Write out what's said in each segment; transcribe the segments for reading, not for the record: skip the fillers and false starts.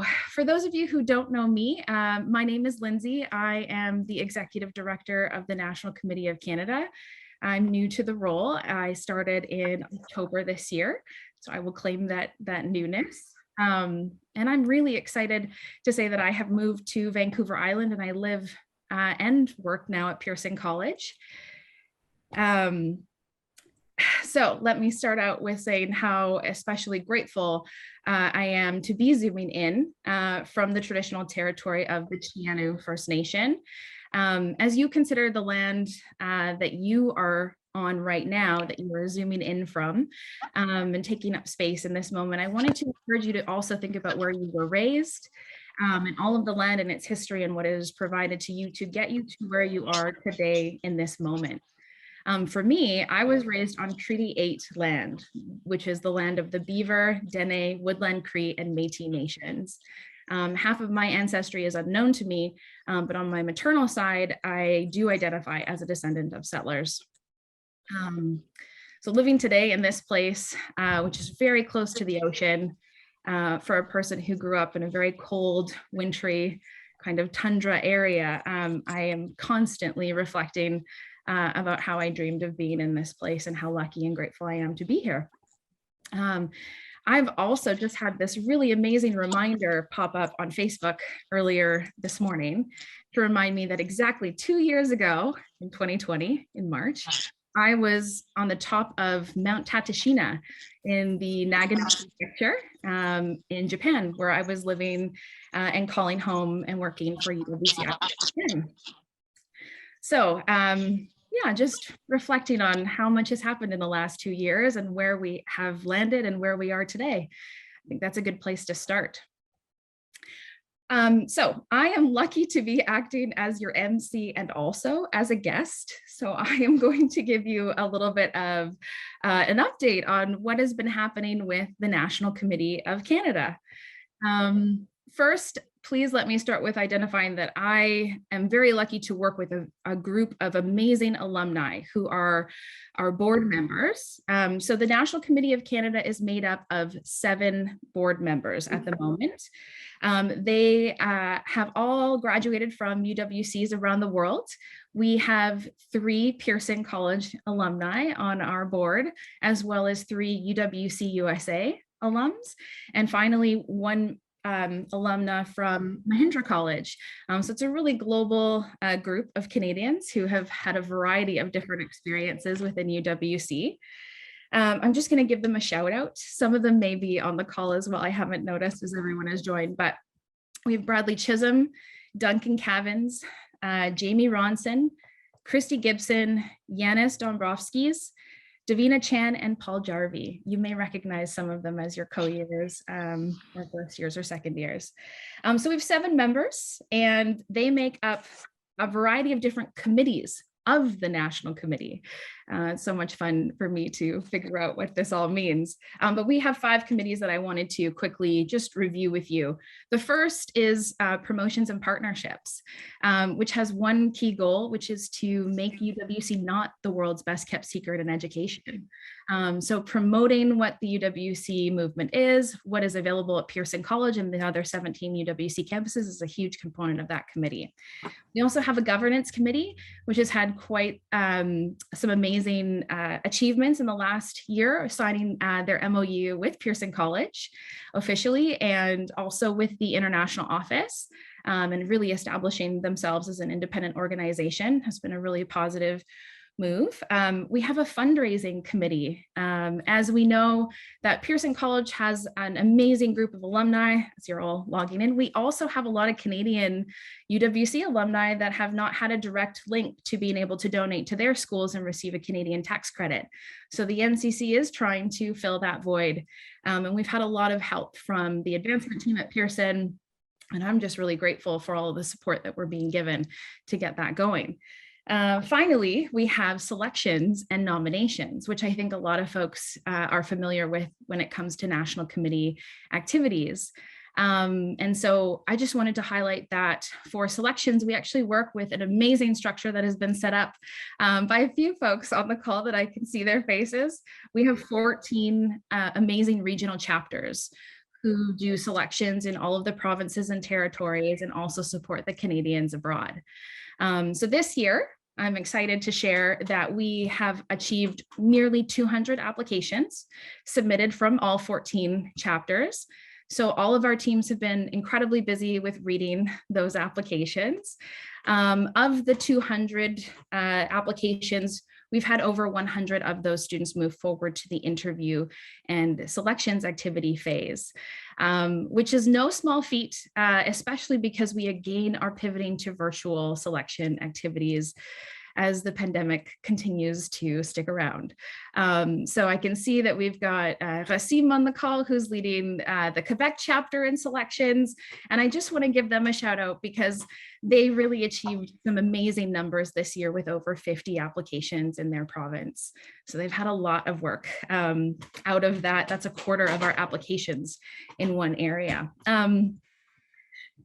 So for those of you who don't know me, my name is Lyndsay. I am the Executive Director of the National Committee of Canada. I'm new to the role. I started in October this year, so I will claim that newness. And I'm really excited to say that I have moved to Vancouver Island and I live and work now at Pearson College. So let me start out with saying how especially grateful I am to be zooming in from the traditional territory of the Chianu First Nation. As you consider the land that you are on right now, that you are zooming in from and taking up space in this moment, I wanted to encourage you to also think about where you were raised and all of the land and its history and what it has provided to you to get you to where you are today in this moment. For me, I was raised on Treaty 8 land, which is the land of the Beaver, Dene, Woodland Cree, and Métis nations. Half of my ancestry is unknown to me, but on my maternal side, I do identify as a descendant of settlers. So living today in this place, which is very close to the ocean, for a person who grew up in a very cold, wintry kind of tundra area, I am constantly reflecting about how I dreamed of being in this place and how lucky and grateful I am to be here. I've also just had this really amazing reminder pop up on Facebook earlier this morning to remind me that exactly 2 years ago in 2020, in March, I was on the top of Mount Tateshina in the Nagano Prefecture in Japan, where I was living and calling home and working for UWC. So yeah, just reflecting on how much has happened in the last 2 years and where we have landed and where we are today. I think that's a good place to start. So I am lucky to be acting as your MC and also as a guest. So I am going to give you a little bit of an update on what has been happening with the National Committee of Canada. First, please let me start with identifying that I am very lucky to work with a group of amazing alumni who are our board members. So the National Committee of Canada is made up of 7 board members at the moment. They have all graduated from UWCs around the world. We have 3 Pearson College alumni on our board, as well as 3 UWC USA alums. And finally, 1 alumna from Mahindra College. So it's a really global group of Canadians who have had a variety of different experiences within UWC. I'm just going to give them a shout out. Some of them may be on the call as well. I haven't noticed as everyone has joined, but we have Bradley Chisholm, Duncan Cavins, Jamie Ronson, Christy Gibson, Yanis Dombrovskis, Davina Chan, and Paul Jarvie. You may recognize some of them as your co-years or first years or second years. So we have 7 members and they make up a variety of different committees of the National Committee. It's so much fun for me to figure out what this all means. But we have 5 committees that I wanted to quickly just review with you. The first is promotions and partnerships, which has one key goal, which is to make UWC not the world's best kept secret in education. So promoting what the UWC movement is, what is available at Pearson College and the other 17 UWC campuses is a huge component of that committee. We also have a governance committee, which has had quite some amazing achievements in the last year, signing their MOU with Pearson College officially, and also with the International Office, and really establishing themselves as an independent organization has been a really positive move. We have a fundraising committee. As we know that Pearson College has an amazing group of alumni, as you're all logging in, we also have a lot of Canadian UWC alumni that have not had a direct link to being able to donate to their schools and receive a Canadian tax credit. So the NCC is trying to fill that void. And we've had a lot of help from the advancement team at Pearson. And I'm just really grateful for all of the support that we're being given to get that going. Finally, we have selections and nominations, which I think a lot of folks are familiar with when it comes to National Committee activities. And so I just wanted to highlight that for selections, we actually work with an amazing structure that has been set up by a few folks on the call that I can see their faces. We have 14 amazing regional chapters who do selections in all of the provinces and territories and also support the Canadians abroad. So this year, I'm excited to share that we have achieved nearly 200 applications submitted from all 14 chapters. So all of our teams have been incredibly busy with reading those applications. Of the 200 applications, we've had over 100 of those students move forward to the interview and selections activity phase, which is no small feat, especially because we again are pivoting to virtual selection activities as the pandemic continues to stick around. So I can see that we've got Racim on the call, who's leading the Quebec chapter in selections. And I just want to give them a shout out because they really achieved some amazing numbers this year with over 50 applications in their province. So they've had a lot of work out of that. That's a quarter of our applications in one area.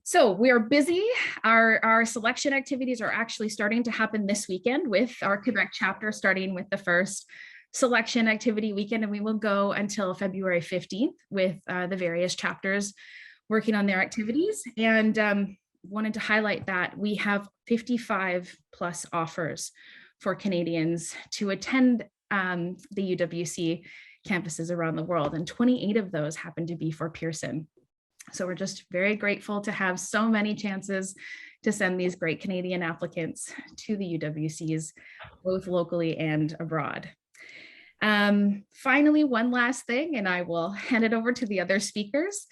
So we are busy. Our selection activities are actually starting to happen this weekend with our Quebec chapter, starting with the first selection activity weekend, and we will go until February 15th with the various chapters working on their activities. And wanted to highlight that we have 55 plus offers for Canadians to attend the UWC campuses around the world, and 28 of those happen to be for Pearson. So we're just very grateful to have so many chances to send these great Canadian applicants to the UWCs, both locally and abroad. Finally, one last thing, and I will hand it over to the other speakers.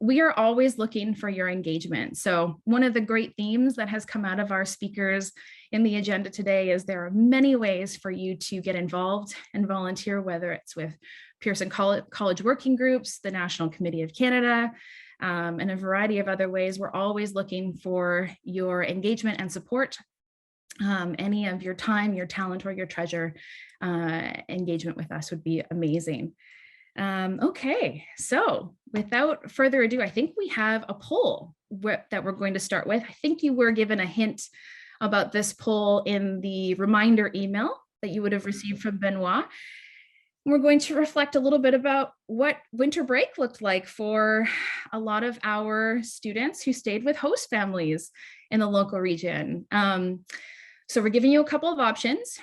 We are always looking for your engagement. So one of the great themes that has come out of our speakers in the agenda today is there are many ways for you to get involved and volunteer, whether it's with Pearson College Working Groups, the National Committee of Canada, and a variety of other ways. We're always looking for your engagement and support. Any of your time, your talent, or your treasure engagement with us would be amazing. Okay, so without further ado, I think we have a poll that we're going to start with. I think you were given a hint about this poll in the reminder email that you would have received from Benoit. We're going to reflect a little bit about what winter break looked like for a lot of our students who stayed with host families in the local region. So we're giving you a couple of options.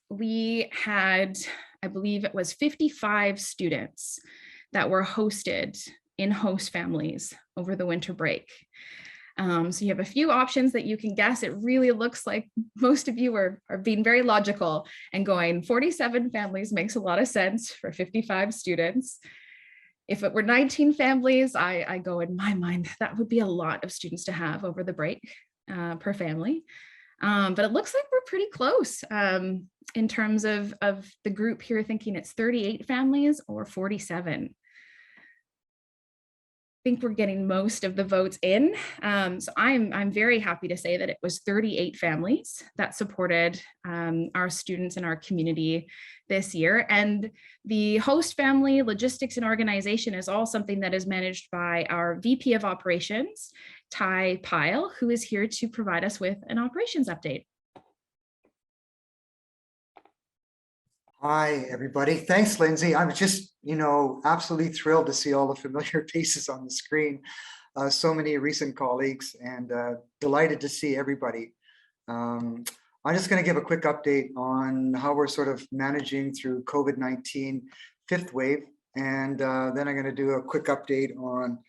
We had, I believe it was 55 students that were hosted in host families over the winter break. So you have a few options that you can guess. It really looks like most of you are being very logical and going 47 families makes a lot of sense for 55 students. If it were 19 families, I go in my mind, that would be a lot of students to have over the break per family. But it looks like we're pretty close in terms of the group here thinking it's 38 families or 47. I think we're getting most of the votes in. So I'm very happy to say that it was 38 families that supported our students in our community this year. And the host family logistics and organization is all something that is managed by our VP of Operations, Tyrone Pile, who is here to provide us with an operations update. Hi, everybody. Thanks, Lyndsay. I'm just, absolutely thrilled to see all the familiar faces on the screen. So many recent colleagues, and delighted to see everybody. I'm just going to give a quick update on how we're sort of managing through COVID-19 fifth wave. And then I'm going to do a quick update on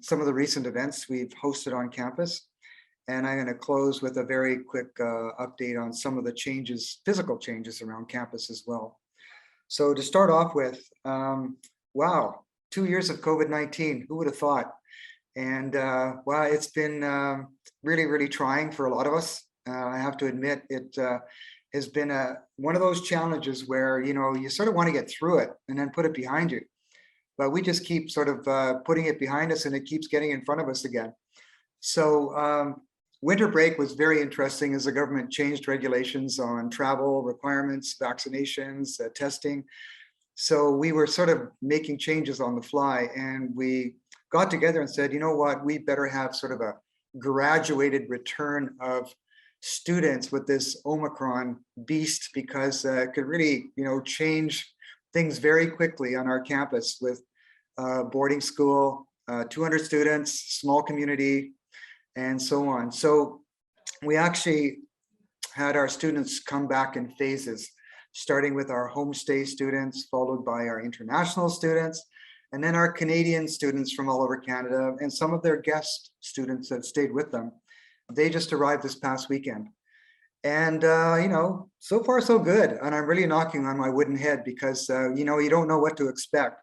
some of the recent events we've hosted on campus. And I'm going to close with a very quick update on some of the changes, physical changes around campus as well. So to start off with, wow, 2 years of COVID-19, who would have thought? And wow, it's been really, really trying for a lot of us. I have to admit, it has been one of those challenges where, you sort of want to get through it and then put it behind you. But we just keep sort of putting it behind us, and it keeps getting in front of us again. So winter break was very interesting as the government changed regulations on travel requirements, vaccinations, testing. So we were sort of making changes on the fly, and we got together and said, you know what, we better have sort of a graduated return of students with this Omicron beast, because it could really, change things very quickly on our campus with boarding school, 200 students, small community, and so on. So we actually had our students come back in phases, starting with our homestay students, followed by our international students, and then our Canadian students from all over Canada, and some of their guest students that stayed with them. They just arrived this past weekend. And, so far so good. And I'm really knocking on my wooden head because, you don't know what to expect.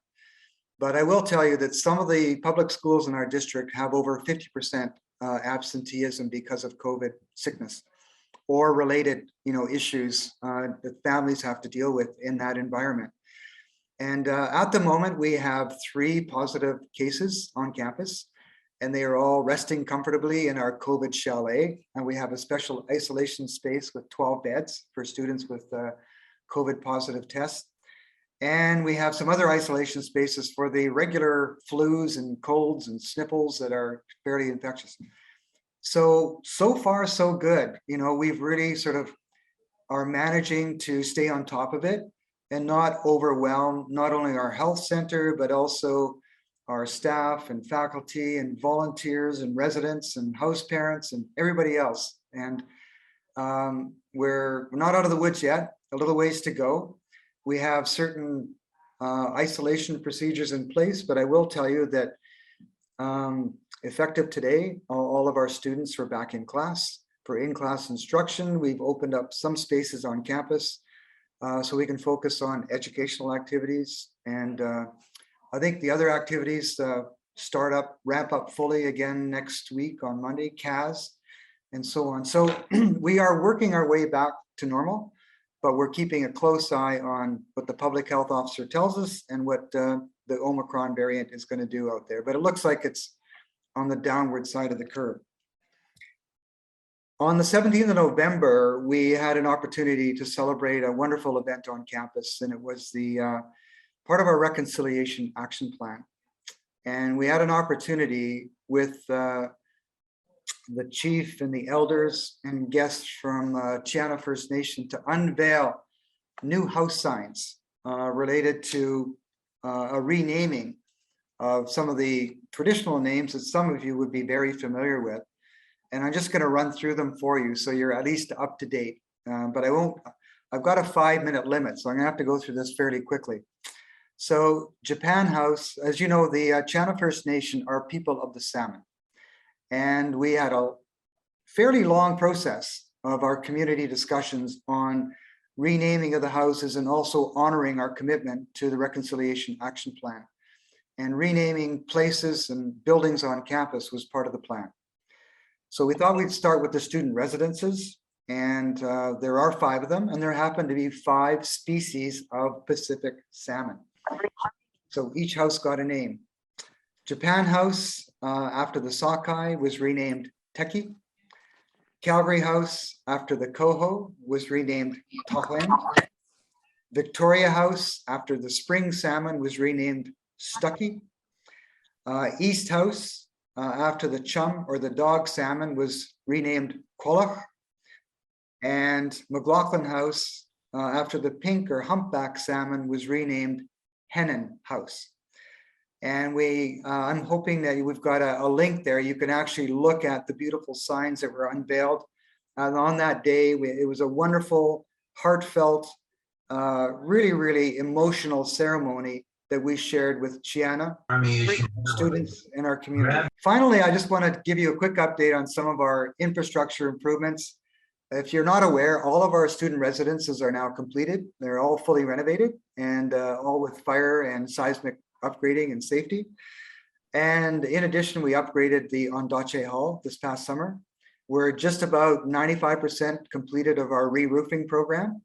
But I will tell you that some of the public schools in our district have over 50% absenteeism because of COVID sickness or related, issues that families have to deal with in that environment. And at the moment, we have 3 positive cases on campus, and they are all resting comfortably in our COVID chalet. And we have a special isolation space with 12 beds for students with COVID positive tests. And we have some other isolation spaces for the regular flus and colds and sniffles that are fairly infectious. So far, so good. We've really sort of are managing to stay on top of it and not overwhelm not only our health center, but also our staff and faculty and volunteers and residents and house parents and everybody else. And we're not out of the woods yet, a little ways to go. We have certain isolation procedures in place, but I will tell you that effective today, all of our students are back in class. For in-class instruction, we've opened up some spaces on campus so we can focus on educational activities. And I think the other activities ramp up fully again next week on Monday, CAS, and so on. So we are working our way back to normal, but we're keeping a close eye on what the public health officer tells us and what the Omicron variant is going to do out there. But it looks like it's on the downward side of the curve. On the 17th of November, we had an opportunity to celebrate a wonderful event on campus, and it was the part of our reconciliation action plan. And we had an opportunity with the chief and the elders and guests from Chiana First Nation to unveil new house signs related to a renaming of some of the traditional names that some of you would be very familiar with. And I'm just going to run through them for you so you're at least up to date. But I've got a 5-minute limit, so I'm going to have to go through this fairly quickly. So Japan House, as you know, the Chiana First Nation are people of the salmon. And we had a fairly long process of our community discussions on renaming of the houses and also honoring our commitment to the Reconciliation Action Plan. And renaming places and buildings on campus was part of the plan. So we thought we'd start with the student residences, and there are 5 of them, and there happen to be 5 species of Pacific salmon. So each house got a name. Japan House, after the sockeye, was renamed Teki. Calgary House, after the coho, was renamed Tahoen. Victoria House, after the spring salmon, was renamed Stucky. East House, after the chum or the dog salmon, was renamed Kolach. And McLaughlin House, after the pink or humpback salmon, was renamed Hennen House. And I'm hoping that we've got a link there. You can actually look at the beautiful signs that were unveiled. And on that day, it was a wonderful, heartfelt, really, really emotional ceremony that we shared with Chiana, students in our community. Finally, I just want to give you a quick update on some of our infrastructure improvements. If you're not aware, all of our student residences are now completed. They're all fully renovated and all with fire and seismic upgrading and safety. And in addition, we upgraded the Ondaatje Hall this past summer. We're just about 95% completed of our re-roofing program.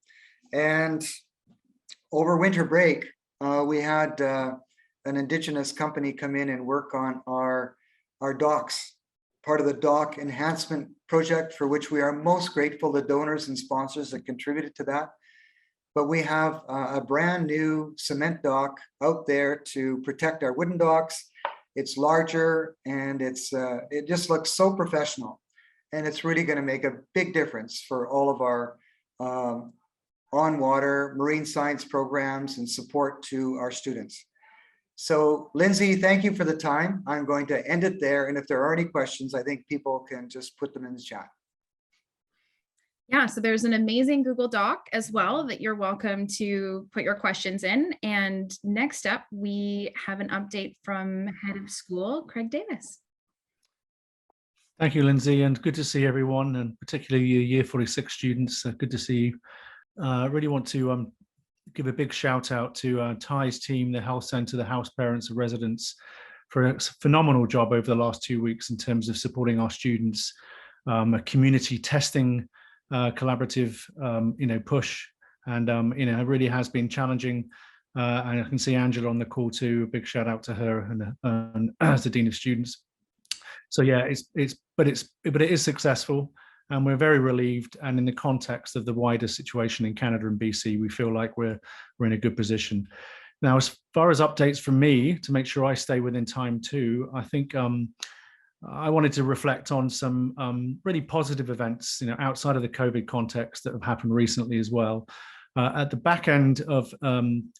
And over winter break, we had an Indigenous company come in and work on our docks, part of the dock enhancement project, for which we are most grateful, the donors and sponsors that contributed to that. But we have a brand new cement dock out there to protect our wooden docks. It's larger and it just looks so professional. And it's really going to make a big difference for all of our on water, marine science programs, and support to our students. So Lyndsay, thank you for the time. I'm going to end it there. And if there are any questions, I think people can just put them in the chat. Yeah, so there's an amazing Google Doc as well that you're welcome to put your questions in. And next up, we have an update from Head of School, Craig Davis. Thank you, Lyndsay, and good to see everyone, and particularly your Year 46 students. Good to see you. I really want to give a big shout out to Ty's team, the health centre, the house parents, the residents, for a phenomenal job over the last 2 weeks in terms of supporting our students, a community testing collaborative, push, and it really has been challenging. And I can see Angela on the call too. A big shout out to her and as the Dean of Students. So yeah, but it is successful, and we're very relieved. And in the context of the wider situation in Canada and BC, we feel like we're in a good position. Now, as far as updates from me, to make sure I stay within time too, I think I wanted to reflect on some really positive events, outside of the COVID context that have happened recently as well. At the back end of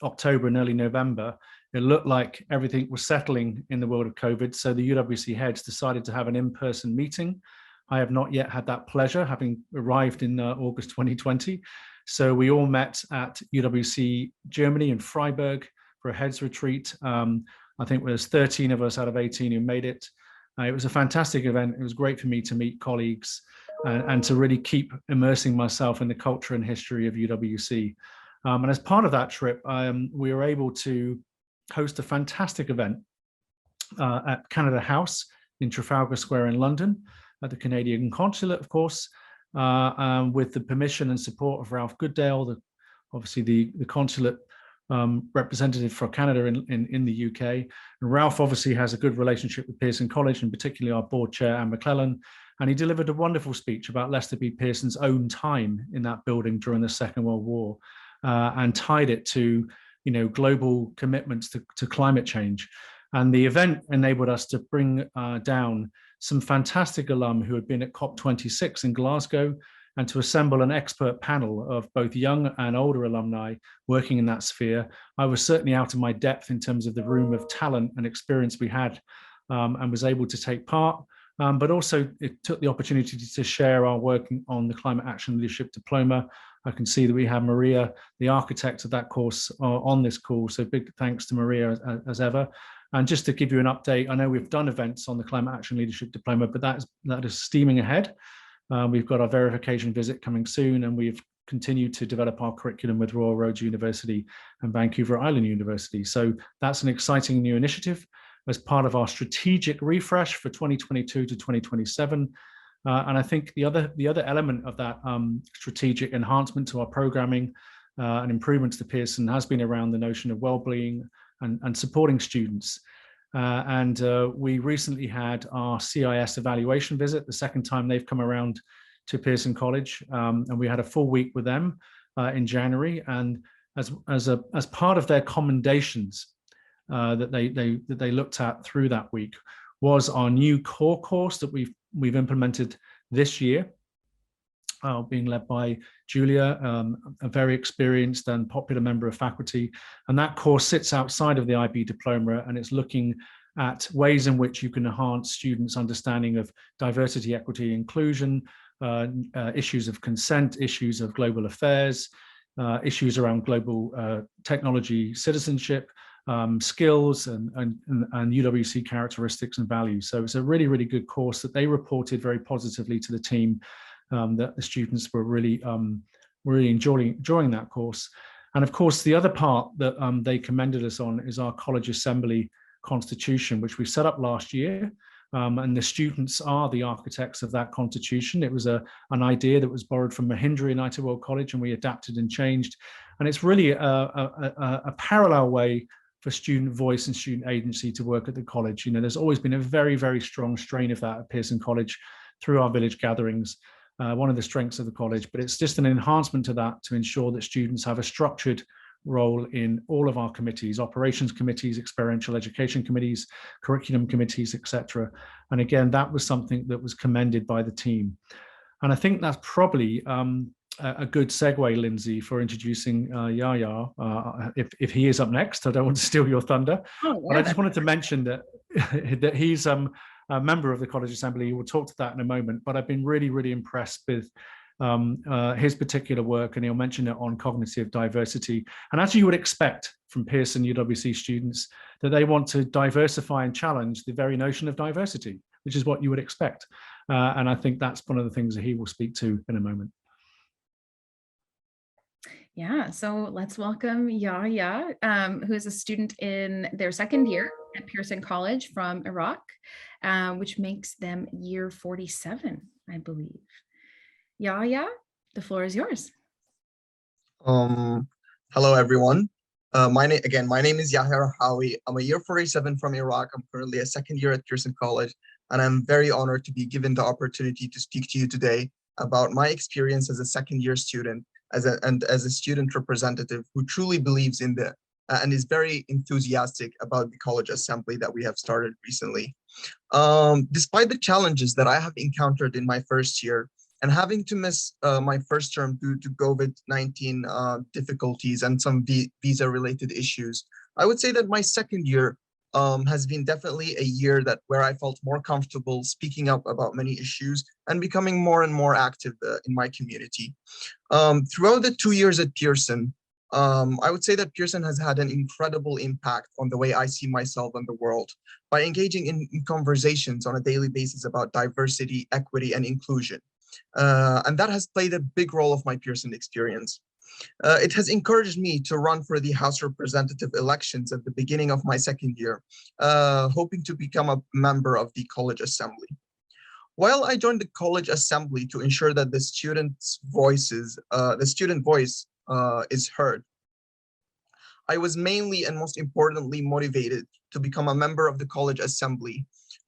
October and early November, it looked like everything was settling in the world of COVID. So the UWC heads decided to have an in-person meeting. I have not yet had that pleasure, having arrived in August 2020. So we all met at UWC Germany in Freiburg for a heads retreat. I think there's 13 of us out of 18 who made it. It was a fantastic event. It was great for me to meet colleagues and to really keep immersing myself in the culture and history of UWC. And as part of that trip, we were able to host a fantastic event at Canada House in Trafalgar Square in London, at the Canadian Consulate, of course, with the permission and support of Ralph Goodale, obviously the consulate representative for Canada in the UK. And Ralph obviously has a good relationship with Pearson College, and particularly our board chair, Anne McClellan. And he delivered a wonderful speech about Lester B. Pearson's own time in that building during the Second World War, and tied it to global commitments to climate change. And the event enabled us to bring down some fantastic alum who had been at COP26 in Glasgow, and to assemble an expert panel of both young and older alumni working in that sphere. I was certainly out of my depth in terms of the room of talent and experience we had, and was able to take part. But also it took the opportunity to share our work on the Climate Action Leadership Diploma. I can see that we have Maria, the architect of that course, on this call. So big thanks to Maria as ever. And just to give you an update, I know we've done events on the Climate Action Leadership Diploma, but that is steaming ahead. We've got our verification visit coming soon, and we've continued to develop our curriculum with Royal Roads University and Vancouver Island University. So that's an exciting new initiative as part of our strategic refresh for 2022 to 2027. And I think the other element of that strategic enhancement to our programming and improvements to Pearson has been around the notion of well-being and supporting students. We recently had our CIS evaluation visit, the second time they've come around to Pearson College, and we had a full week with them in January. And as part of their commendations that they looked at through that week was our new core course that we've implemented this year, being led by Julia, a very experienced and popular member of faculty. And that course sits outside of the IB diploma, and it's looking at ways in which you can enhance students' understanding of diversity, equity, inclusion, issues of consent, issues of global affairs, issues around global technology citizenship, skills and UWC characteristics and values. So it's a really, really good course that they reported very positively to the team, that the students were really enjoying that course. And of course, the other part that they commended us on is our college assembly constitution, which we set up last year. And the students are the architects of that constitution. It was an idea that was borrowed from Mahindra United World College, and we adapted and changed. And it's really a parallel way for student voice and student agency to work at the college. There's always been a very, very strong strain of that at Pearson College through our village gatherings. One of the strengths of the college, but it's just an enhancement to that to ensure that students have a structured role in all of our committees, operations committees, experiential education committees, curriculum committees, etc. And again, that was something that was commended by the team. And I think that's probably a good segue, Lyndsay, for introducing Yahya. If he is up next, I don't want to steal your thunder, but I just wanted to mention that that he's a member of the College Assembly. We'll talk to that in a moment. But I've been really, really impressed with his particular work, and he'll mention it on cognitive diversity. And as you would expect from Pearson UWC students, that they want to diversify and challenge the very notion of diversity, which is what you would expect. And I think that's one of the things that he will speak to in a moment. Yeah, so let's welcome Yahya, who is a student in their second year at Pearson College from Iraq, which makes them year 47, I believe. Yahya, the floor is yours. Hello, everyone. My name is Yahya. I'm a year 47 from Iraq. I'm currently a second year at Pearson College, and I'm very honored to be given the opportunity to speak to you today about my experience as a second year student, as a student representative who truly believes in and is very enthusiastic about the college assembly that we have started recently. Despite the challenges that I have encountered in my first year, and having to miss my first term due to COVID-19 difficulties and some visa-related issues, I would say that my second year has been definitely a year where I felt more comfortable speaking up about many issues and becoming more and more active in my community. Throughout the 2 years at Pearson, I would say that Pearson has had an incredible impact on the way I see myself and the world by engaging in conversations on a daily basis about diversity, equity, and inclusion. And that has played a big role of my Pearson experience. It has encouraged me to run for the House Representative elections at the beginning of my second year, hoping to become a member of the College Assembly. While I joined the College Assembly to ensure that the student voice is heard, I was mainly and most importantly motivated to become a member of the College Assembly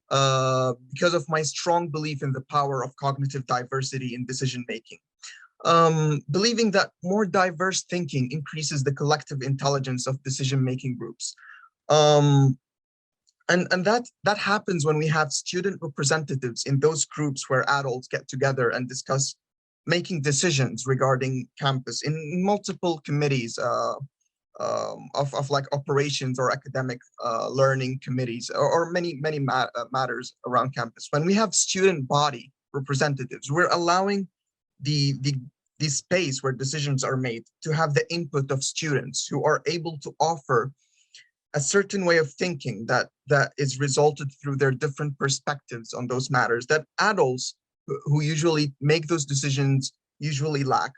because of my strong belief in the power of cognitive diversity in decision-making. Believing that more diverse thinking increases the collective intelligence of decision-making groups. And that happens when we have student representatives in those groups where adults get together and discuss making decisions regarding campus in multiple committees of like operations or academic learning committees or many matters around campus. When we have student body representatives, we're allowing the space where decisions are made to have the input of students who are able to offer a certain way of thinking that is resulted through their different perspectives on those matters that adults who usually make those decisions usually lack.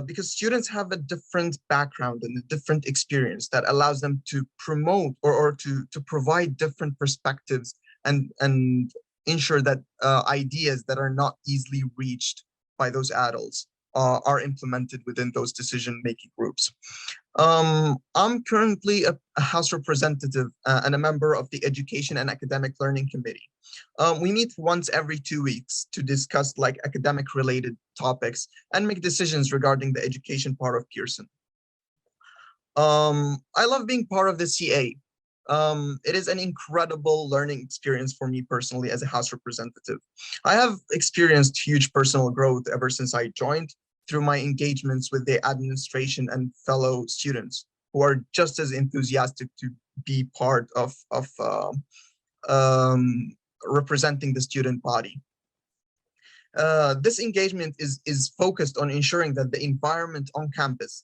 Because students have a different background and a different experience that allows them to promote or to provide different perspectives and ensure that ideas that are not easily reached by those adults are implemented within those decision-making groups. I'm currently a House representative and a member of the Education and Academic Learning Committee. We meet once every 2 weeks to discuss like academic-related topics and make decisions regarding the education part of Pearson. I love being part of the CA. It is an incredible learning experience for me personally as a House representative. I have experienced huge personal growth ever since I joined through my engagements with the administration and fellow students who are just as enthusiastic to be part of representing the student body. This engagement is focused on ensuring that the environment on campus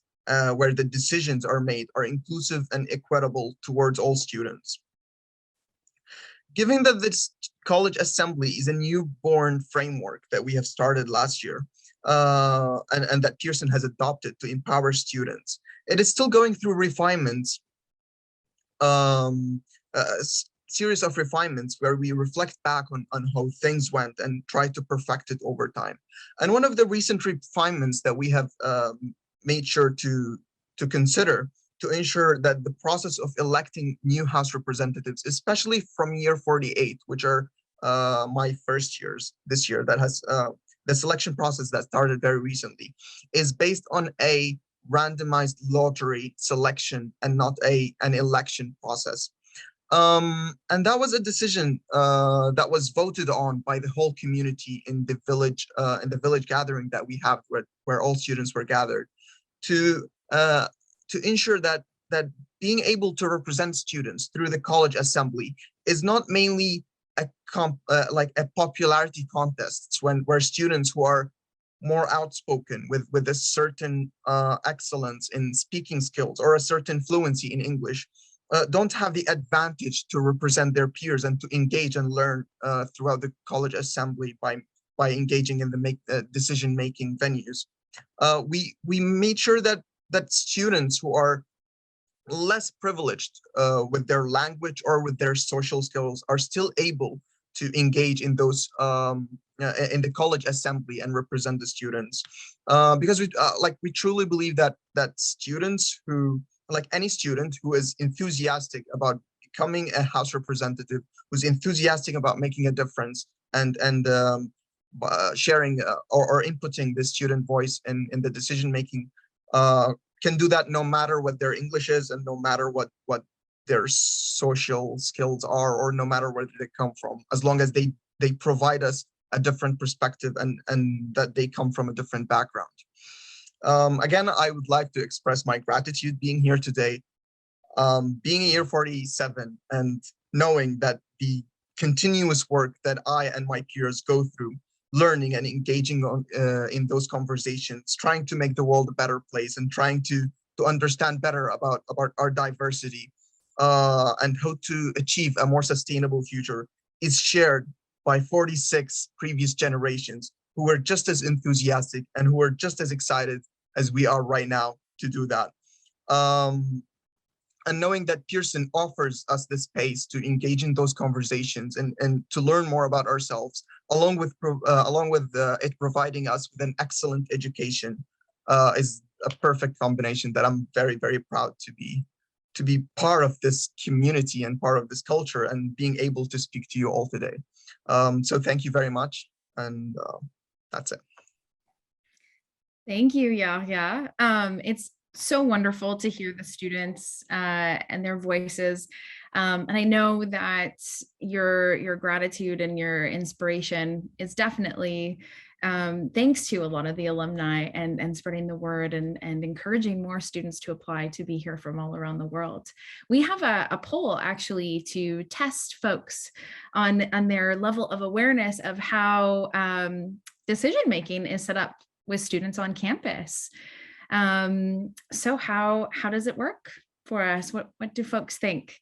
where the decisions are made are inclusive and equitable towards all students. Given that this College Assembly is a newborn framework that we have started last year, and that Pearson has adopted to empower students, it is still going through refinements, a series of refinements where we reflect back on how things went and try to perfect it over time. And one of the recent refinements that we have made sure to consider to ensure that the process of electing new House representatives, especially from year 48, which are my first years this year, that has the selection process that started very recently, is based on a randomized lottery selection and not an election process. And that was a decision that was voted on by the whole community in the village gathering that we have, where all students were gathered, to ensure that being able to represent students through the college assembly is not mainly like a popularity contest where students who are more outspoken with a certain excellence in speaking skills or a certain fluency in English don't have the advantage to represent their peers and to engage and learn throughout the college assembly by engaging in the decision-making venues. We made sure that students who are less privileged with their language or with their social skills are still able to engage in those in the college assembly and represent the students, because we truly believe that students who, like any student who is enthusiastic about becoming a House representative, who's enthusiastic about making a difference and sharing or inputting the student voice in the decision making, can do that no matter what their English is and no matter what their social skills are, or no matter where they come from, as long as they provide us a different perspective and that they come from a different background. Again, I would like to express my gratitude being here today, being year 47 and knowing that the continuous work that I and my peers go through, learning and engaging in those conversations, trying to make the world a better place and trying to understand better about our diversity and how to achieve a more sustainable future, is shared by 46 previous generations who were just as enthusiastic and who are just as excited as we are right now to do that. And knowing that Pearson offers us the space to engage in those conversations and to learn more about ourselves, along with it providing us with an excellent education, is a perfect combination that I'm very, very proud to be part of this community and part of this culture and being able to speak to you all today. So thank you very much, and that's it. Thank you, Yahya. It's so wonderful to hear the students and their voices. And I know that your gratitude and your inspiration is definitely thanks to a lot of the alumni and spreading the word and encouraging more students to apply to be here from all around the world. We have a poll actually to test folks on their level of awareness of how decision-making is set up with students on campus. So how does it work for us? What do folks think?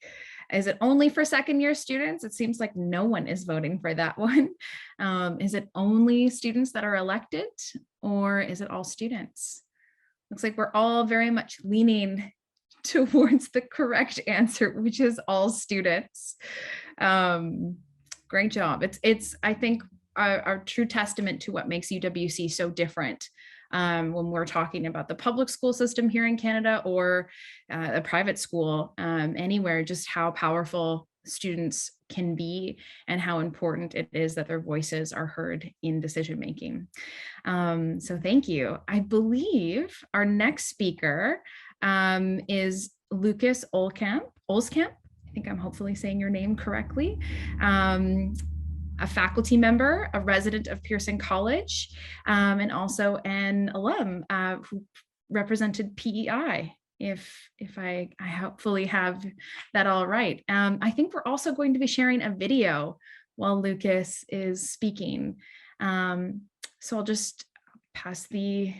Is it only for second year students? It seems like no one is voting for that one. Is it only students that are elected, or is it all students? Looks like we're all very much leaning towards the correct answer, which is all students. Great job. It's I think our true testament to what makes UWC so different when we're talking about the public school system here in Canada or a private school anywhere, just how powerful students can be and how important it is that their voices are heard in decision making. So thank you. I believe our next speaker is Lucas Olscamp. I think I'm hopefully saying your name correctly. A faculty member, a resident of Pearson College, and also an alum who represented PEI, if I hopefully have that all right. I think we're also going to be sharing a video while Lucas is speaking. So I'll just pass the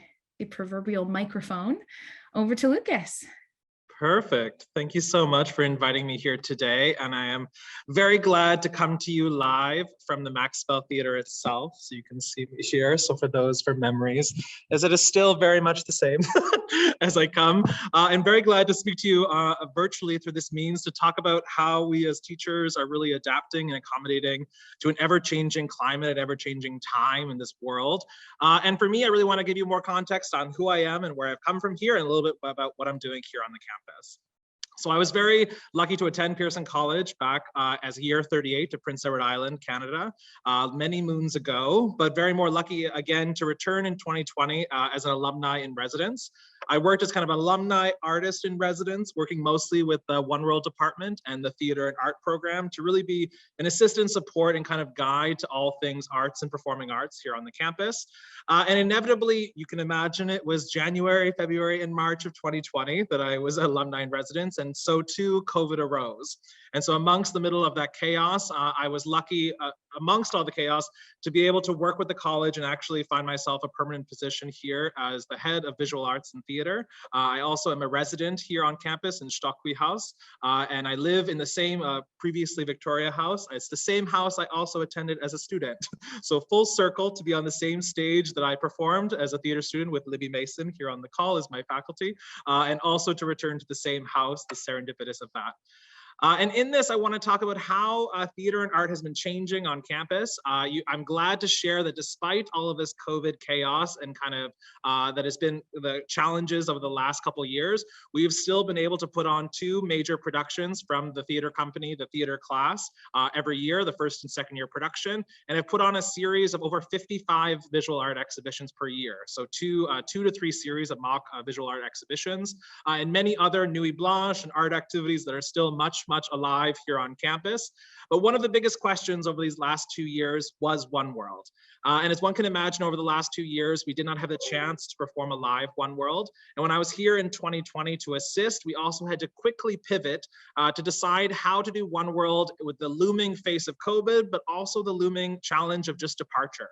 proverbial microphone over to Lucas. Perfect. Thank you so much for inviting me here today. And I am very glad to come to you live from the Maxwell Theater itself. So you can see me here. So for those for memories, as it is still very much the same as I come. I'm very glad to speak to you virtually through this means to talk about how we as teachers are really adapting and accommodating to an ever-changing climate, ever-changing time in this world. And for me, I really want to give you more context on who I am and where I've come from here and a little bit about what I'm doing here on the campus. So I was very lucky to attend Pearson College back as year 38 to Prince Edward Island, Canada, many moons ago, but very more lucky again to return in 2020 as an alumni in residence. I worked as kind of an alumni artist in residence, working mostly with the One World department and the theater and art program to really be an assistant, support, and kind of guide to all things arts and performing arts here on the campus. And inevitably, you can imagine it was January, February, and March of 2020 that I was alumni in residence, and so too COVID arose. And so amongst the middle of that chaos, I was lucky amongst all the chaos to be able to work with the college and actually find myself a permanent position here as the head of visual arts and theater. I also am a resident here on campus in Stockby House, and I live in the same previously Victoria House. It's the same house I also attended as a student. So full circle to be on the same stage that I performed as a theater student with Libby Mason here on the call as my faculty, and also to return to the same house, the serendipitous of that. And in this, I want to talk about how theater and art has been changing on campus. I'm glad to share that despite all of this COVID chaos and kind of that has been the challenges over the last couple of years, we've still been able to put on 2 major productions from the theater company, the theater class, every year, the first and second year production, and have put on a series of over 55 visual art exhibitions per year. So 2 to 3 series of mock visual art exhibitions, and many other nuit blanche and art activities that are still much alive here on campus. But one of the biggest questions over these last 2 years was One World. And as one can imagine, over the last 2 years, we did not have the chance to perform a live One World. And when I was here in 2020 to assist, we also had to quickly pivot to decide how to do One World with the looming face of COVID, but also the looming challenge of just departure.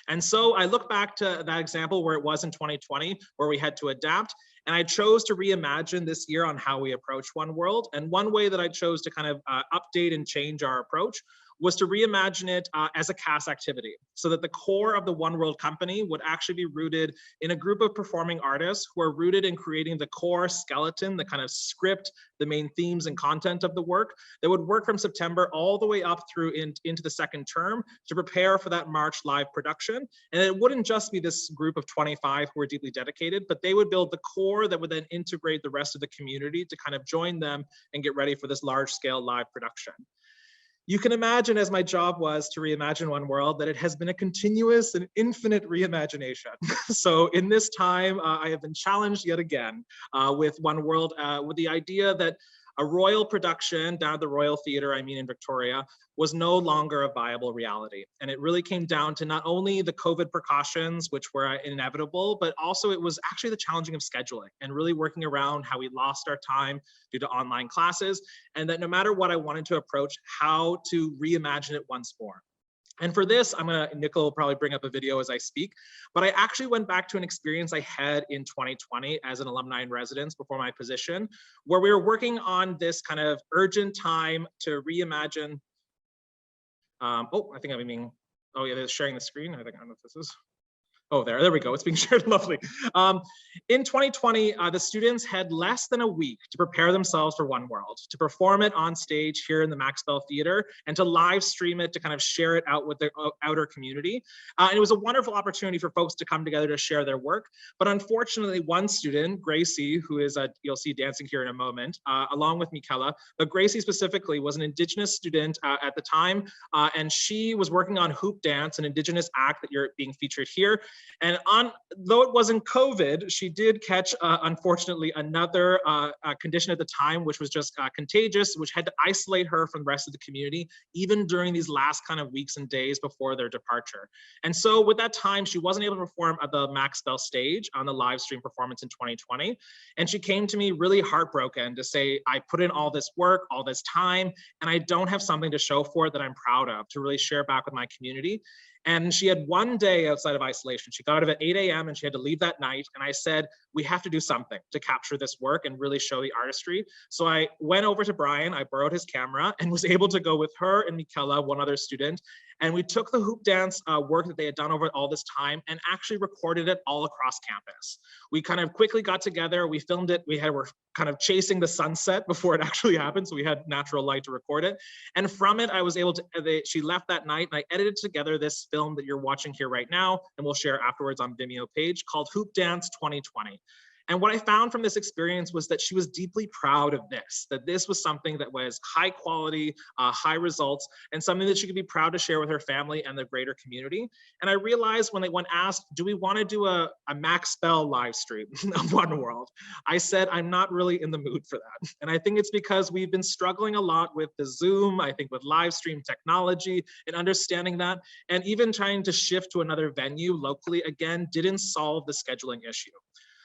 And so I look back to that example where it was in 2020, where we had to adapt. And I chose to reimagine this year on how we approach One World. And one way that I chose to kind of update and change our approach was to reimagine it as a CAS activity, so that the core of the One World company would actually be rooted in a group of performing artists who are rooted in creating the core skeleton, the kind of script, the main themes and content of the work that would work from September all the way up through into the second term to prepare for that March live production. And it wouldn't just be this group of 25 who are deeply dedicated, but they would build the core that would then integrate the rest of the community to kind of join them and get ready for this large scale live production. You can imagine, as my job was to reimagine One World, that it has been a continuous and infinite reimagination. So in this time, I have been challenged yet again with One World, with the idea that a royal production down at the Royal Theatre, in Victoria, was no longer a viable reality. And it really came down to not only the COVID precautions, which were inevitable, but also it was actually the challenging of scheduling and really working around how we lost our time due to online classes, and that no matter what I wanted to approach, how to reimagine it once more. And for this, Nicole will probably bring up a video as I speak, but I actually went back to an experience I had in 2020 as an alumni in residence before my position, where we were working on this kind of urgent time to reimagine. I think oh yeah, they're sharing the screen. I don't know if this is. Oh, there we go. It's being shared. Lovely. In 2020, the students had less than a week to prepare themselves for One World, to perform it on stage here in the Maxwell Theatre, and to live stream it to kind of share it out with the outer community. And it was a wonderful opportunity for folks to come together to share their work. But unfortunately, one student, Gracie, who is you'll see dancing here in a moment, along with Michaela, but Gracie specifically was an Indigenous student at the time, and she was working on hoop dance, an Indigenous act that you're being featured here. And though it wasn't COVID, she did catch, unfortunately, another condition at the time, which was just contagious, which had to isolate her from the rest of the community, even during these last kind of weeks and days before their departure. And so with that time, she wasn't able to perform at the Maxwell stage on the live stream performance in 2020. And she came to me really heartbroken to say, I put in all this work, all this time, and I don't have something to show for it that I'm proud of to really share back with my community. And she had one day outside of isolation. She got out of at 8 a.m. and she had to leave that night. And I said, we have to do something to capture this work and really show the artistry. So I went over to Brian, I borrowed his camera and was able to go with her and Michaela, one other student. And we took the hoop dance work that they had done over all this time and actually recorded it all across campus. We kind of quickly got together, we filmed it, we're kind of chasing the sunset before it actually happened. So we had natural light to record it. And from it, I was able to, she left that night and I edited together this film that you're watching here right now, and we'll share afterwards on Vimeo page, called Hoop Dance 2020. And what I found from this experience was that she was deeply proud of this, that this was something that was high quality, high results, and something that she could be proud to share with her family and the greater community. And I realized when asked, do we want to do a Max Spell live stream of One World? I said, I'm not really in the mood for that. And I think it's because we've been struggling a lot with the Zoom, I think with live stream technology and understanding that, and even trying to shift to another venue locally, again, didn't solve the scheduling issue.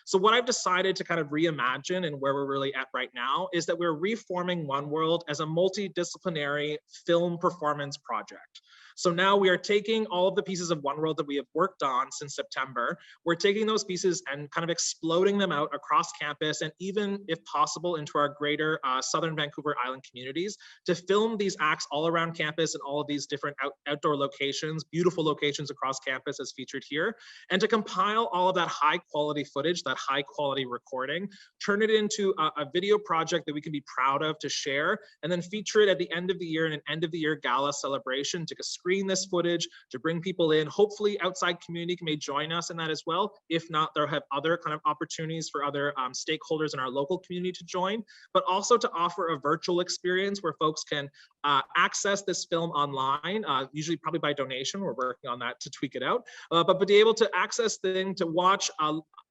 So what I've decided to kind of reimagine and where we're really at right now is that we're reforming One World as a multidisciplinary film performance project. So now we are taking all of the pieces of One World that we have worked on since September. We're taking those pieces and kind of exploding them out across campus and even, if possible, into our greater Southern Vancouver Island communities to film these acts all around campus and all of these different outdoor locations, beautiful locations across campus as featured here, and to compile all of that high quality footage, that high quality recording, turn it into a video project that we can be proud of to share, and then feature it at the end of the year in an end of the year gala celebration to screen this footage, to bring people in. Hopefully outside community may join us in that as well. If not, there have other kind of opportunities for other stakeholders in our local community to join, but also to offer a virtual experience where folks can access this film online, usually probably by donation. We're working on that to tweak it out, but be able to access thing to watch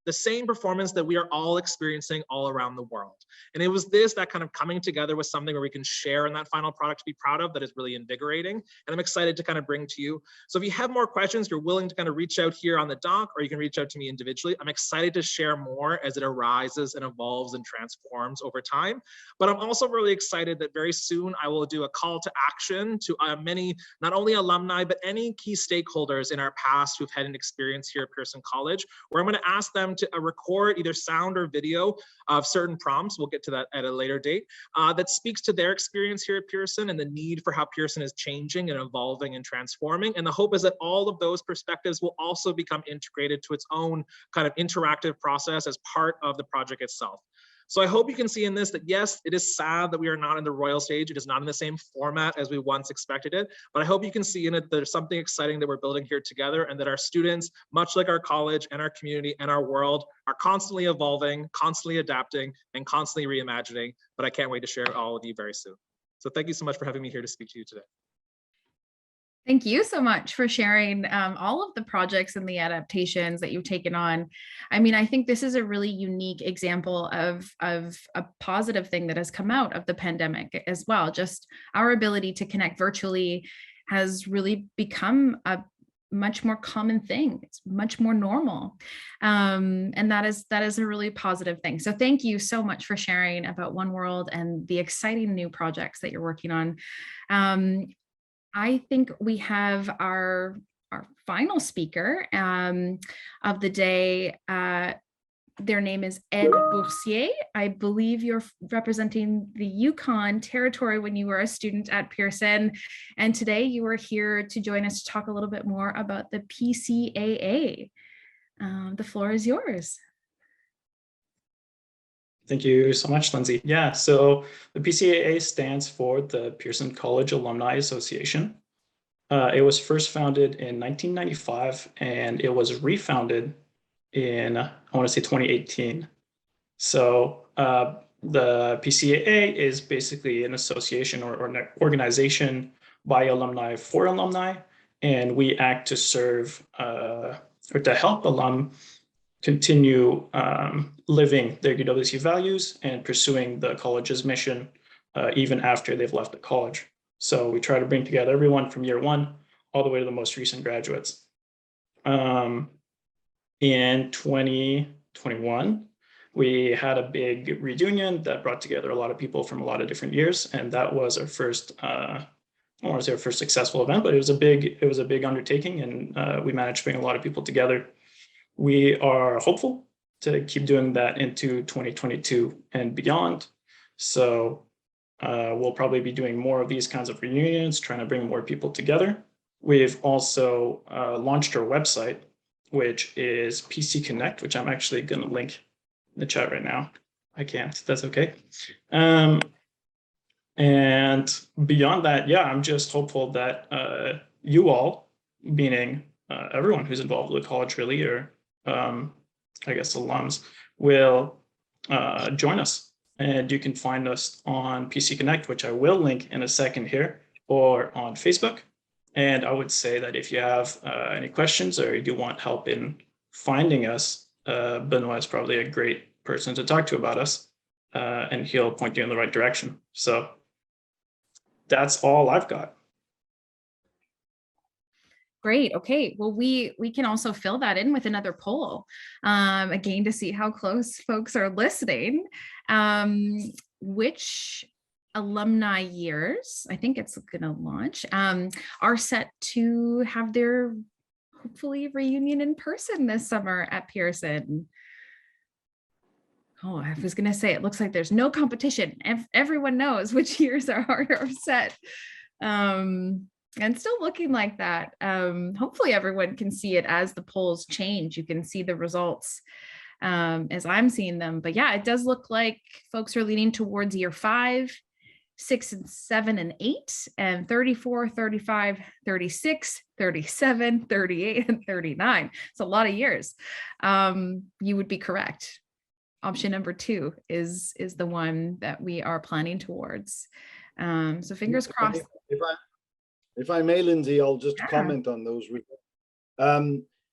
the same performance that we are all experiencing all around the world. And it was this, that kind of coming together with something where we can share in that final product to be proud of, that is really invigorating. And I'm excited to kind of bring to you. So if you have more questions, you're willing to kind of reach out here on the doc, or you can reach out to me individually. I'm excited to share more as it arises and evolves and transforms over time. But I'm also really excited that very soon I will do a call to action to many, not only alumni, but any key stakeholders in our past who've had an experience here at Pearson College, where I'm going to ask them to record either sound or video of certain prompts, we'll get to that at a later date, that speaks to their experience here at Pearson and the need for how Pearson is changing and evolving and transforming. And the hope is that all of those perspectives will also become integrated to its own kind of interactive process as part of the project itself. So I hope you can see in this that yes, it is sad that we are not in the royal stage. It is not in the same format as we once expected it, but I hope you can see in it there's something exciting that we're building here together, and that our students, much like our college and our community and our world, are constantly evolving, constantly adapting, and constantly reimagining. But I can't wait to share all with you very soon. So thank you so much for having me here to speak to you today. Thank you so much for sharing all of the projects and the adaptations that you've taken on. I mean, I think this is a really unique example of a positive thing that has come out of the pandemic as well. Just our ability to connect virtually has really become a much more common thing. It's much more normal. And that is a really positive thing. So thank you so much for sharing about One World and the exciting new projects that you're working on. I think we have our final speaker of the day. Their name is Ed Bourcier. I believe you're representing the Yukon territory when you were a student at Pearson. And today you are here to join us to talk a little bit more about the PCAA. The floor is yours. Thank you so much, Lyndsay. Yeah, so the PCAA stands for the Pearson College Alumni Association. It was first founded in 1995, and it was refounded in, I want to say 2018. So the PCAA is basically an association or an organization by alumni for alumni, and we act to serve or to help alum continue living their UWC values and pursuing the college's mission even after they've left the college. So we try to bring together everyone from year one all the way to the most recent graduates. In 2021, we had a big reunion that brought together a lot of people from a lot of different years, and that was our first, I don't want to say our first successful event, but it was a big undertaking, and we managed to bring a lot of people together. We are hopeful to keep doing that into 2022 and beyond. So we'll probably be doing more of these kinds of reunions, trying to bring more people together. We've also launched our website, which is PC Connect, which I'm actually going to link in the chat right now. I can't, that's okay. And beyond that, yeah, I'm just hopeful that you all, meaning everyone who's involved with the college really, or I guess alums, will join us. And you can find us on PC Connect, which I will link in a second here, or on Facebook. And I would say that if you have any questions or you want help in finding us, Benoit is probably a great person to talk to about us, and he'll point you in the right direction. So that's all I've got. Great. Okay. Well, we can also fill that in with another poll, again, to see how close folks are listening. Which alumni years, I think it's going to launch, are set to have their hopefully reunion in person this summer at Pearson? Oh, I was going to say, it looks like there's no competition. Everyone knows which years are set. And still looking like that. Hopefully everyone can see it as the polls change. You can see the results as I'm seeing them. But yeah, it does look like folks are leaning towards year 5, 6 and 7 and 8, and 34, 35, 36, 37, 38, and 39. It's a lot of years. You would be correct. Option number 2 is the one that we are planning towards. So fingers crossed. If I may, Lyndsay, I'll just comment on those.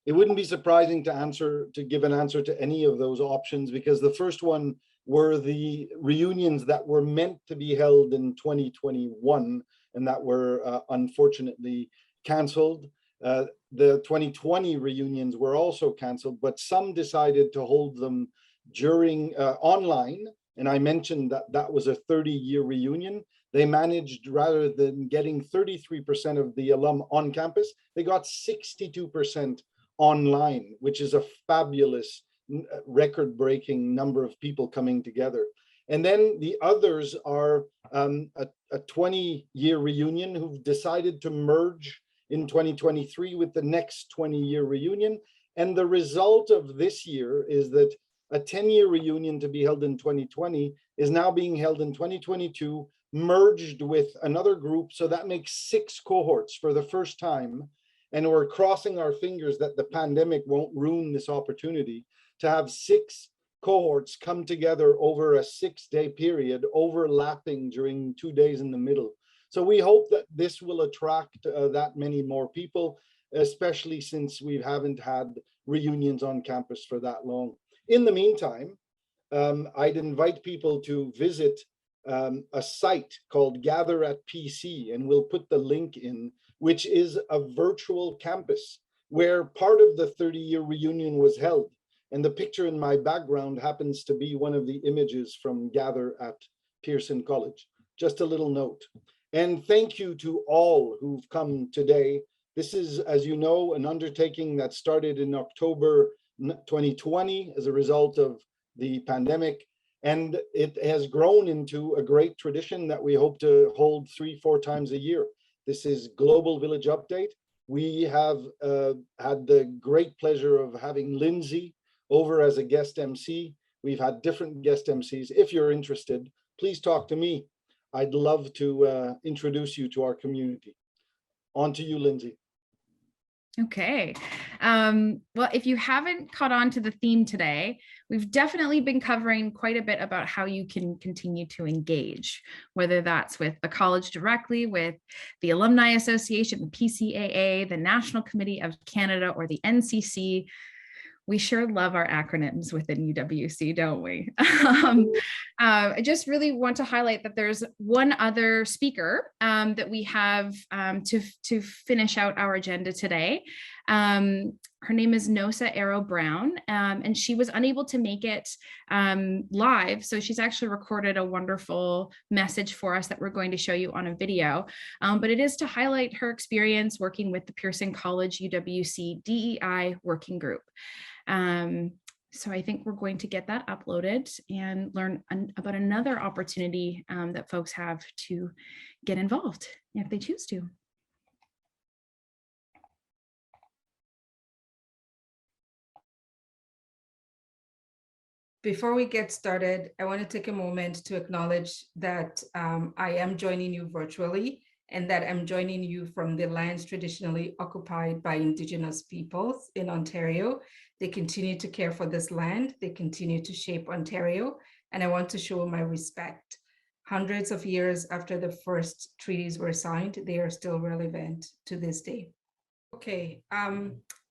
It wouldn't be surprising to give an answer to any of those options, because the first one were the reunions that were meant to be held in 2021 and that were unfortunately canceled. The 2020 reunions were also canceled, but some decided to hold them during online. And I mentioned that that was a 30-year reunion. They managed, rather than getting 33% of the alum on campus, they got 62% online, which is a fabulous record-breaking number of people coming together. And then the others are a 20-year reunion who've decided to merge in 2023 with the next 20-year reunion. And the result of this year is that a 10-year reunion to be held in 2020 is now being held in 2022, merged with another group. So that makes 6 cohorts for the first time. And we're crossing our fingers that the pandemic won't ruin this opportunity to have 6 cohorts come together over a 6-day period, overlapping during 2 days in the middle. So we hope that this will attract that many more people, especially since we haven't had reunions on campus for that long. In the meantime, I'd invite people to visit a site called Gather at PC, and we'll put the link in, which is a virtual campus where part of the 30-year reunion was held. And the picture in my background happens to be one of the images from Gather at Pearson College. Just a little note. And thank you to all who've come today. This is, as you know, an undertaking that started in October 2020 as a result of the pandemic. And it has grown into a great tradition that we hope to hold 3-4 times a year. This is Global Village Update. We have had the great pleasure of having Lyndsay over as a guest MC. We've had different guest MCs. If you're interested, please talk to me. I'd love to introduce you to our community. On to you, Lyndsay. Okay. Well, if you haven't caught on to the theme today, we've definitely been covering quite a bit about how you can continue to engage, whether that's with the college directly, with the Alumni Association, the PCAA, the National Committee of Canada, or the NCC. We sure love our acronyms within UWC, don't we? I just really want to highlight that there's one other speaker that we have to finish out our agenda today. Her name is Nosa Ero-Brown, and she was unable to make it live. So she's actually recorded a wonderful message for us that we're going to show you on a video. But it is to highlight her experience working with the Pearson College UWC DEI working group. So I think we're going to get that uploaded and learn about another opportunity that folks have to get involved if they choose to. Before we get started, I want to take a moment to acknowledge that I am joining you virtually, and that I'm joining you from the lands traditionally occupied by Indigenous peoples in Ontario. They continue to care for this land. They continue to shape Ontario, and I want to show my respect. Hundreds of years after the first treaties were signed, they are still relevant to this day. Okay,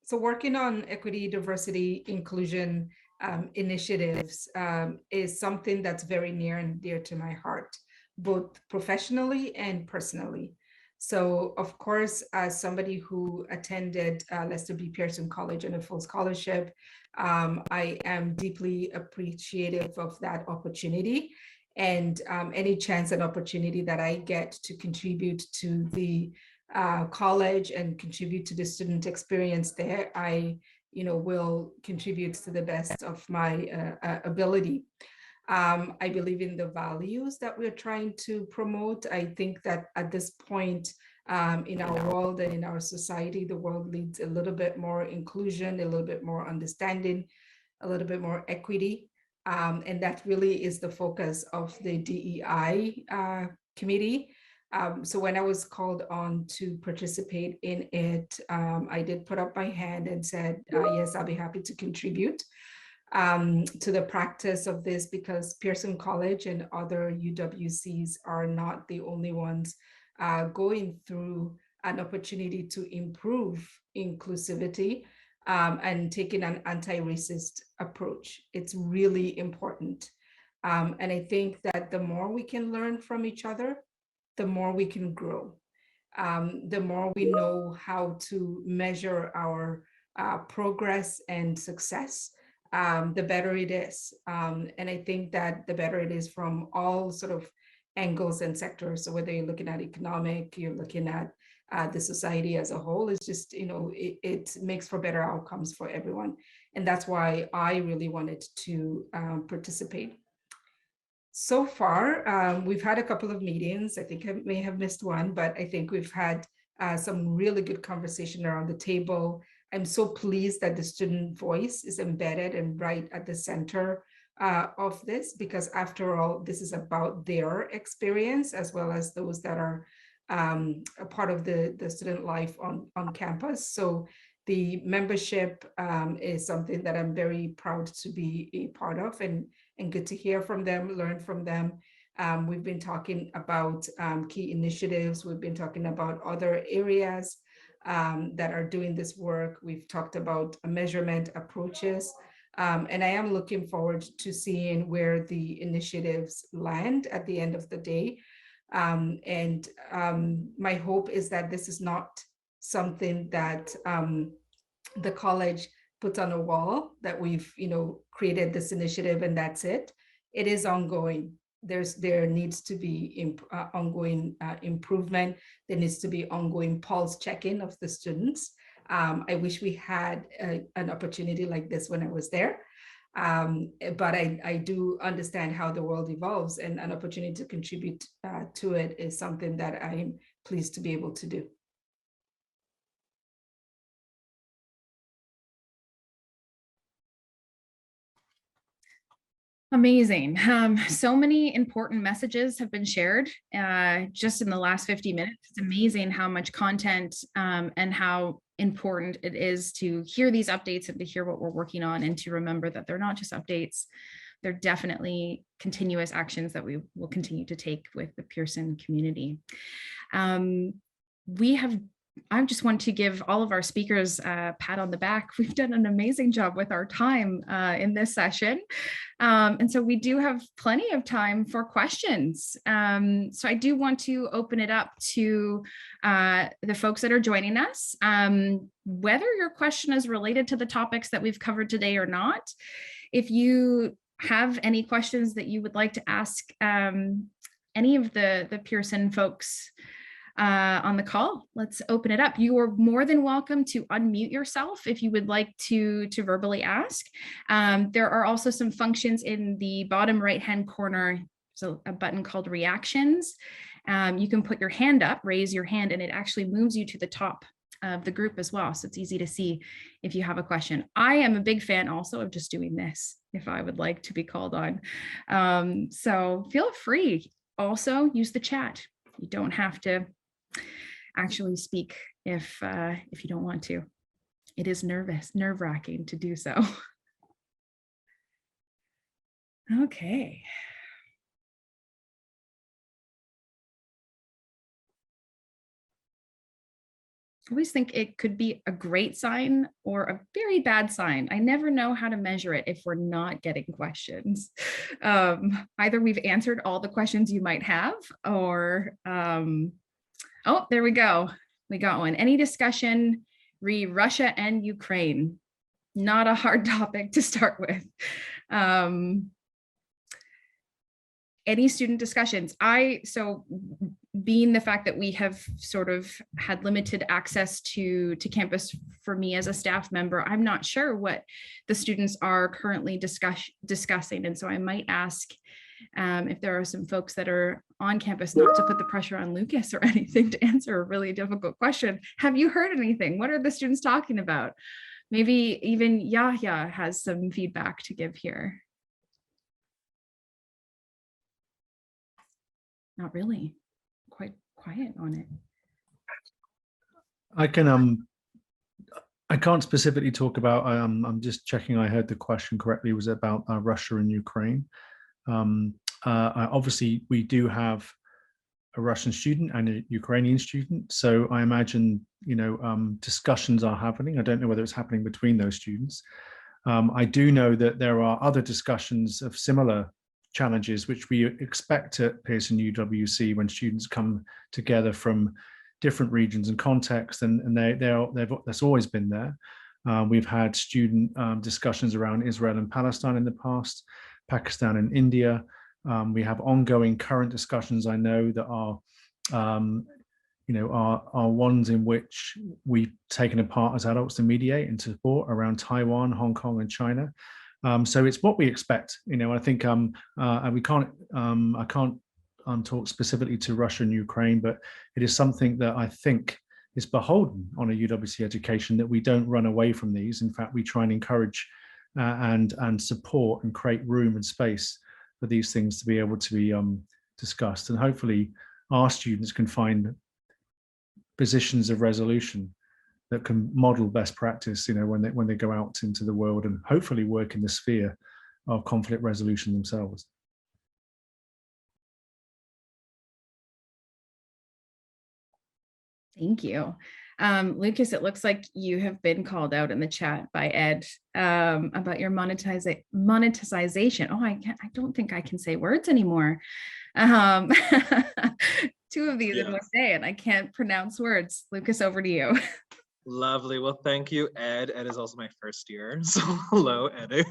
so working on equity, diversity, inclusion initiatives is something that's very near and dear to my heart, both professionally and personally. So of course, as somebody who attended Lester B. Pearson College on a full scholarship, I am deeply appreciative of that opportunity. And any chance and opportunity that I get to contribute to the college and contribute to the student experience there, I will contribute to the best of my ability. I believe in the values that we're trying to promote. I think that at this point in our world and in our society, the world needs a little bit more inclusion, a little bit more understanding, a little bit more equity. And that really is the focus of the DEI committee. So when I was called on to participate in it, I did put up my hand and said, yes, I'll be happy to contribute to the practice of this, because Pearson College and other UWCs are not the only ones going through an opportunity to improve inclusivity and taking an anti-racist approach. It's really important. And I think that the more we can learn from each other, the more we can grow. The more we know how to measure our progress and success, the better it is. And I think that the better it is from all sort of angles and sectors. So whether you're looking at economic, you're looking at the society as a whole, it's just, it makes for better outcomes for everyone. And that's why I really wanted to participate. So far, we've had a couple of meetings. I think I may have missed one, but I think we've had some really good conversation around the table. I'm so pleased that the student voice is embedded and right at the center of this, because after all, this is about their experience as well as those that are a part of the student life on campus. So the membership is something that I'm very proud to be a part of, and good to hear from them, learn from them. We've been talking about key initiatives. We've been talking about other areas that are doing this work. We've talked about measurement approaches. And I am looking forward to seeing where the initiatives land at the end of the day. And my hope is that this is not something that the college puts on a wall, that we've created this initiative and that's it. It is ongoing. There needs to be ongoing improvement. There needs to be ongoing pulse check-in of the students. I wish we had an opportunity like this when I was there. But I do understand how the world evolves, and an opportunity to contribute to it is something that I'm pleased to be able to do. Amazing. So many important messages have been shared just in the last 50 minutes. It's amazing how much content and how important it is to hear these updates and to hear what we're working on, and to remember that they're not just updates. They're definitely continuous actions that we will continue to take with the Pearson community. I just want to give all of our speakers a pat on the back. We've done an amazing job with our time in this session. And so we do have plenty of time for questions. So I do want to open it up to the folks that are joining us. Whether your question is related to the topics that we've covered today or not, if you have any questions that you would like to ask any of the Pearson folks on the call, let's open it up. You are more than welcome to unmute yourself if you would like to verbally ask. There are also some functions in the bottom right-hand corner, so a button called reactions. You can put your hand up, raise your hand, and it actually moves you to the top of the group as well. So it's easy to see if you have a question. I am a big fan also of just doing this if I would like to be called on. So feel free. Also use the chat. You don't have to actually speak if you don't want to. It is nerve-wracking to do so. Okay. I always think it could be a great sign or a very bad sign. I never know how to measure it if we're not getting questions. Either we've answered all the questions you might have, or, oh, there we go. We got one. Any discussion re Russia and Ukraine? Not a hard topic to start with. Any student discussions? So being the fact that we have sort of had limited access to campus for me as a staff member, I'm not sure what the students are currently discussing. And so I might ask if there are some folks that are on campus, not to put the pressure on Lucas or anything to answer a really difficult question. Have you heard anything? What are the students talking about? Maybe even Yahya has some feedback to give here. Not really. Quite quiet on it. I can't specifically talk about, I'm just checking I heard the question correctly, was it about Russia and Ukraine? Obviously, we do have a Russian student and a Ukrainian student, so I imagine, you know, discussions are happening. I don't know whether it's happening between those students. I do know that there are other discussions of similar challenges which we expect at Pearson UWC when students come together from different regions and contexts, and that's always been there. We've had student discussions around Israel and Palestine in the past, Pakistan and India. We have ongoing current discussions, I know, that are you know, are ones in which we've taken a part as adults to mediate and support around Taiwan, Hong Kong and China. So it's what we expect, you know. I think and we can't I can't talk specifically to Russia and Ukraine, but it is something that I think is beholden on a UWC education, that we don't run away from these. In fact, we try and encourage and support and create room and space for these things to be able to be discussed, and hopefully our students can find positions of resolution that can model best practice, you know, when they go out into the world and hopefully work in the sphere of conflict resolution themselves. Thank you. Lucas, it looks like you have been called out in the chat by Ed about your monetization. Oh, I don't think I can say words anymore. Two of these in one day, and I can't pronounce words. Lucas, over to you. Lovely. Well, thank you, Ed. Ed is also my first year. So hello, Ed.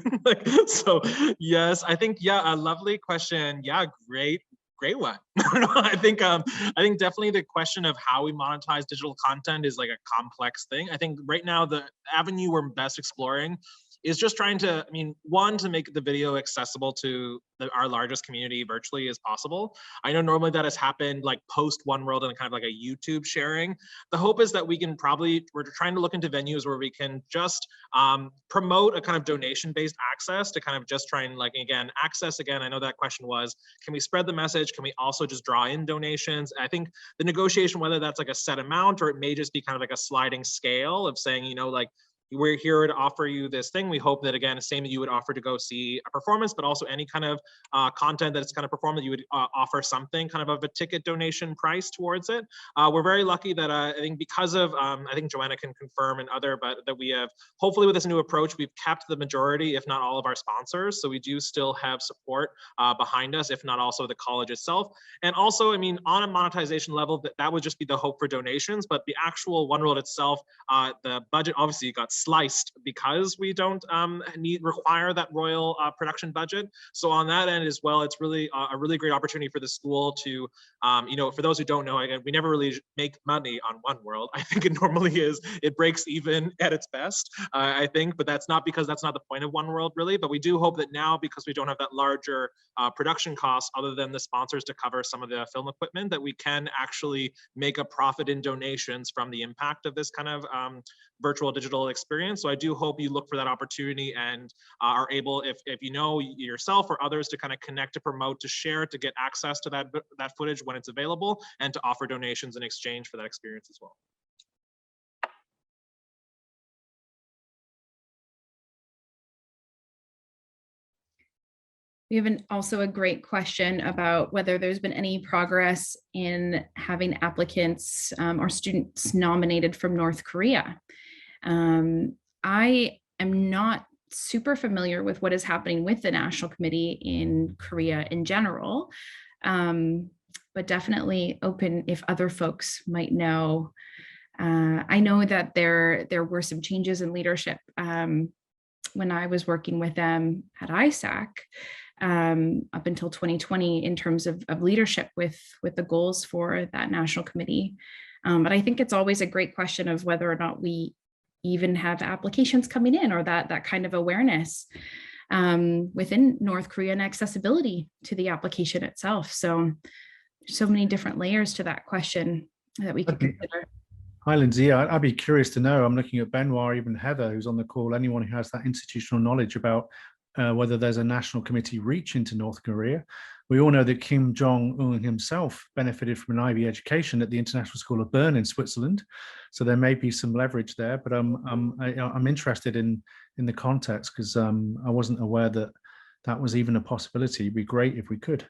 So yes, I think, yeah, a lovely question. Yeah, great one. I think definitely the question of how we monetize digital content is like a complex thing. I think right now the avenue we're best exploring is just trying to, I mean, one, to make the video accessible to our largest community virtually as possible. I know normally that has happened like post One World and kind of like a YouTube sharing. The hope is that we can we're trying to look into venues where we can just promote a kind of donation-based access to kind of just try and, like, again, access, again, I know that question was, can we spread the message? Can we also just draw in donations? I think the negotiation, whether that's like a set amount or it may just be kind of like a sliding scale of saying, you know, like, we're here to offer you this thing. We hope that, again, same that you would offer to go see a performance, but also any kind of content that's kind of performed, that you would offer something kind of a ticket donation price towards it. We're very lucky that I think because of, I think Joanna can confirm and other, but that we have, hopefully with this new approach, we've kept the majority, if not all of our sponsors. So we do still have support behind us, if not also the college itself. And also, I mean, on a monetization level, that would just be the hope for donations, but the actual One World itself, the budget obviously got sliced because we don't require that royal production budget. So on that end as well, it's really a really great opportunity for the school to, you know, for those who don't know, again, we never really make money on One World. I think it normally is, it breaks even at its best, I think, but that's not because that's not the point of One World really, but we do hope that now, because we don't have that larger production cost other than the sponsors to cover some of the film equipment, that we can actually make a profit in donations from the impact of this kind of virtual digital experience experience. So I do hope you look for that opportunity and are able, if you know yourself or others, to kind of connect, to promote, to share, to get access to that footage when it's available, and to offer donations in exchange for that experience as well. We have also a great question about whether there's been any progress in having applicants or students nominated from North Korea. I am not super familiar with what is happening with the National Committee in Korea in general, but definitely open if other folks might know. I know that there were some changes in leadership when I was working with them at ISAC. Up until 2020 in terms of leadership with the goals for that national committee. But I think it's always a great question of whether or not we even have applications coming in, or that kind of awareness within North Korea and accessibility to the application itself. So there's so many different layers to that question that we could consider. Hi, Lyndsay. I'd be curious to know, I'm looking at Benoit or even Heather, who's on the call, anyone who has that institutional knowledge about whether there's a national committee reach into North Korea. We all know that Kim Jong-un himself benefited from an Ivy education at the International School of Bern in Switzerland. So there may be some leverage there, but I'm interested in the context, because I wasn't aware that that was even a possibility. It'd be great if we could.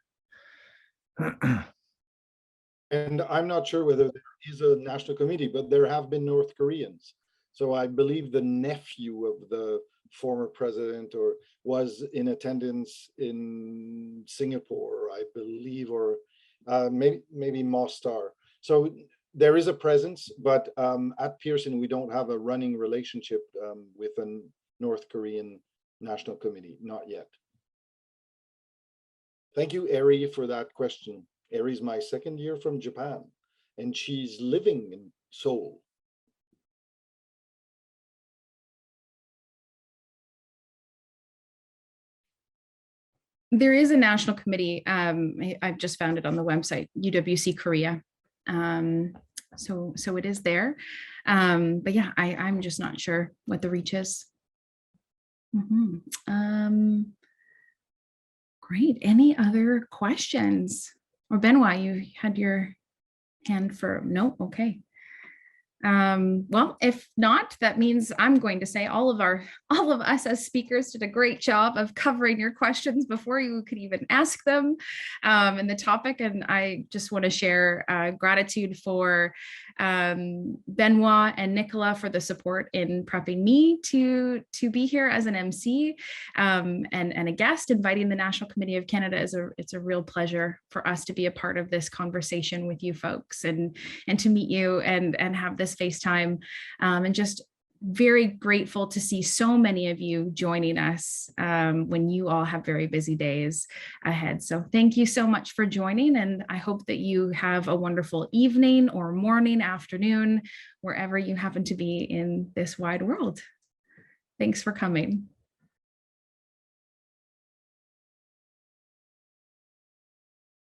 And I'm not sure whether there is a national committee, but there have been North Koreans. So I believe the nephew of the former president was in attendance in Singapore, I believe, or maybe Mostar. So there is a presence, but at Pearson, we don't have a running relationship with a North Korean national committee, not yet. Thank you, Eri, for that question. Eri's my second year from Japan, and she's living in Seoul. There is a national committee. I've just found it on the website, UWC Korea. So it is there. But yeah, I'm just not sure what the reach is. Great. Any other questions? Or Benoit, you had your hand for no? Okay. Well, if not, that means I'm going to say all of us as speakers did a great job of covering your questions before you could even ask them in the topic. And I just want to share gratitude for Benoit and Nicola for the support in prepping me to be here as an MC and a guest. Inviting the National Committee of Canada it's a real pleasure for us to be a part of this conversation with you folks and to meet you and have this FaceTime, and just very grateful to see so many of you joining us when you all have very busy days ahead. So thank you so much for joining, and I hope that you have a wonderful evening or morning, afternoon, wherever you happen to be in this wide world. Thanks for coming.